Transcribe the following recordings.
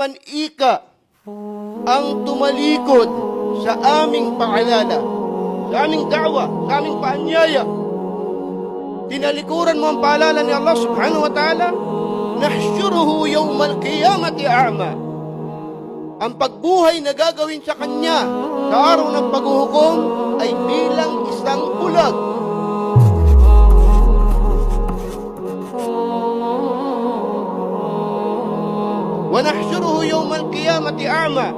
Ika ang tumalikod sa aming paalala, sa aming da'wa, sa aming paanyaya. Tinalikuran mo ang paalala ni Allah subhanahu wa ta'ala, nahsyuruhu yawmal qiyamati a'ma. Ang pagbuhay na gagawin sa kanya sa araw ng paghuhukom ay bilang isang bulag. وَنَحْشُرُهُ يَوْمَ الْقِيَامَةِ أَعْمَى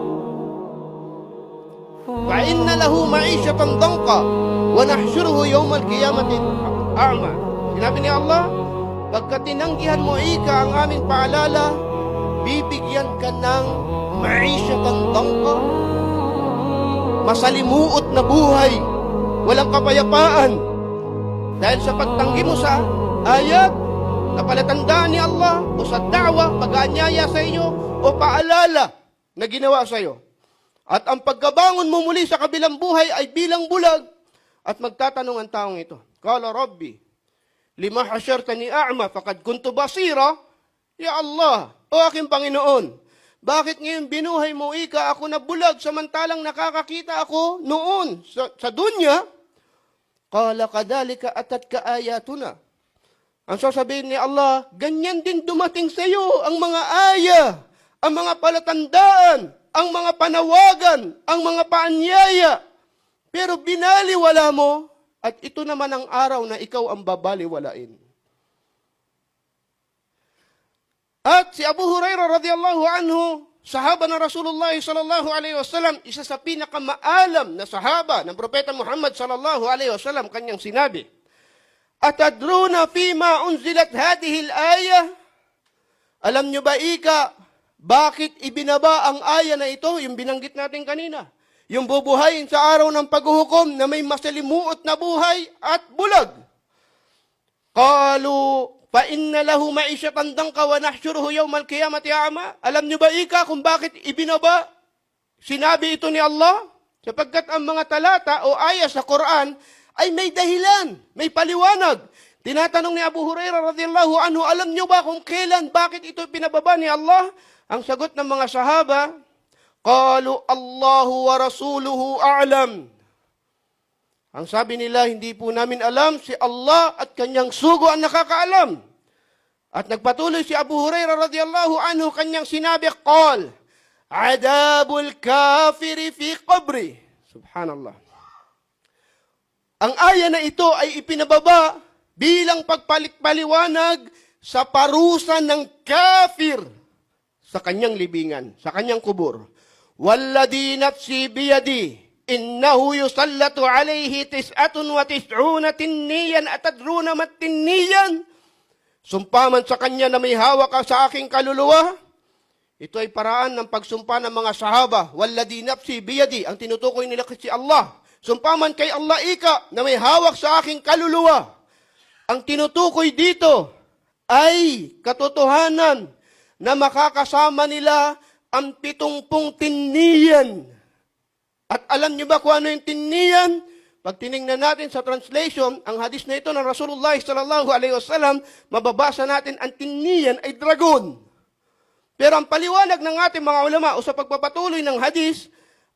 فَإِنَّ لَهُ مَعِيشَةً ضَنْكًا وَنَحْشُرُهُ يَوْمَ الْقِيَامَةِ أَعْمَى. Sinabi ni Allah, pagka tinanggihan mo ika ang aming paalala, bibigyan ka ng ma'isyatan dangka, masalimuot na buhay, walang kapayapaan. Dahil sa pagtanggi mo sa ayat na palatandaan ni Allah o sa da'wa, pag-aanyaya sa iyo o paalala na ginawa sa iyo. At ang pagkabangon mo muli sa kabilang buhay ay bilang bulag. At magtatanong ang taong ito, Qala Rabbi, lima hasyartani a'ma faqad kuntu basira. Ya Allah, o aking Panginoon, bakit ngayon binuhay mo ika ako na bulag samantalang nakakakita ako noon sa dunya? Qala kadhalika atatka ayatuna. Ang sasabihin ni Allah, ganyan din dumating sa iyo ang mga aya, ang mga palatandaan, ang mga panawagan, ang mga paanyaya. Pero binaliwala mo, at ito naman ang araw na ikaw ang babaliwalain. At si Abu Hurairah radhiyallahu anhu, sahaba ng Rasulullah sallallahu alaihi wasallam, isa sa pinakamaalam na sahaba ng Propeta Muhammad sallallahu alaihi wasallam, kanyang sinabi, Atadruna fima unzilat hadihil ayah? Alam nyo ba ika, bakit ibinaba ang aya na ito, yung binanggit natin kanina? Yung bubuhayin sa araw ng paghuhukom na may masalimuot na buhay at bulag. Qalu, fa inna lahu ma'isyatan danka wa nahsyuruhu yawmal qiyamati a'ma. Alam nyo ba ika kung bakit ibinaba? Sinabi ito ni Allah, sapagkat ang mga talata o aya sa Quran ay may dahilan, may paliwanag. Tinatanong ni Abu Hurairah radhiyallahu anhu, alam nyo ba kung kailan, bakit ito pinababa ni Allah? Ang sagot ng mga sahaba, Qalu Allahu wa rasuluhu a'lam. Ang sabi nila, hindi po namin alam, si Allah at kanyang sugo ang nakakaalam. At nagpatuloy si Abu Hurairah radhiyallahu anhu, kanyang sinabi, Qal, adabul kafiri fi qabri. Subhanallah. Ang aya na ito ay ipinababa bilang pagpaliwanag sa parusa ng kafir sa kanyang libingan, sa kanyang kubur. Walladhi nafsi biyadi, innahu yusallatu alayhi 99 tinniyan atadruna mat tinniyan. Sumpaman sa kanya na may hawak ka sa aking kaluluwa. Ito ay paraan ng pagsumpa ng mga sahaba. Walladhi nafsi biyadi, ang tinutukoy nila si Allah. Sumpaman kay Allah ika na may hawak sa aking kaluluwa. Ang tinutukoy dito ay katotohanan na makakasama nila ang 70 tinniyan. At alam niyo ba kung ano yung tinniyan? Pag tinignan natin sa translation, ang hadis na ito ng Rasulullah sallallahu alaihi wasallam, mababasa natin ang tinniyan ay dragon. Pero ang paliwanag ng ating mga ulama o sa pagpapatuloy ng hadis,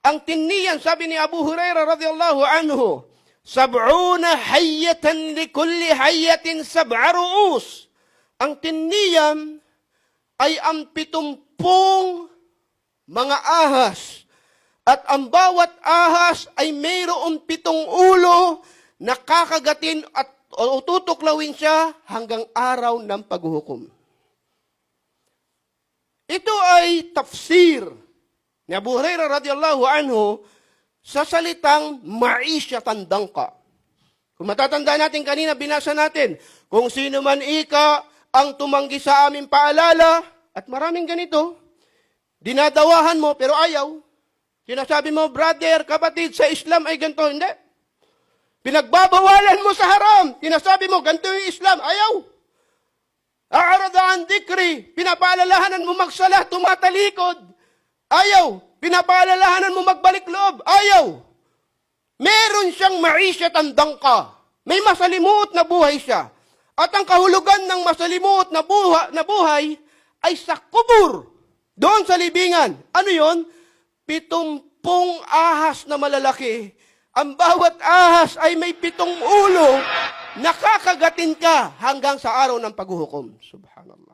ang tinniyan, sabi ni Abu Hurairah radhiyallahu anhu, 70 hayyatan likulli hayyatin 7 ru'us. Ang tinniyan ay ang 70 mga ahas. At ang bawat ahas ay mayroong 7 ulo na kakagatin at o tutuklawin siya hanggang araw ng paghuhukom. Ito ay tafsir ni Abu Hurairah radhiyallahu anhu sa salitang ma'isyatan dangka. Kung matatandaan natin kanina, binasa natin, kung sino man ika ang tumanggi sa aming paalala, at maraming ganito, dinadawahan mo pero ayaw. Sinasabi mo, brother, kapatid, sa Islam ay ganito, hindi. Pinagbabawalan mo sa haram, sinasabi mo, ganito yung Islam, ayaw. A'arada an dikri, pinapaalalahanan mo magsala, tumatalikod. Ayaw. Pinapaalalahanan mo magbalik loob. Ayaw. Meron siyang ma'isyatan dangka. May masalimuot na buhay siya. At ang kahulugan ng masalimuot na buhay ay sa kubur. Doon sa libingan. Ano yon? 70 ahas na malalaki. Ang bawat ahas ay may 7 ulo. Nakakagatin ka hanggang sa araw ng paghuhukom. Subhanallah.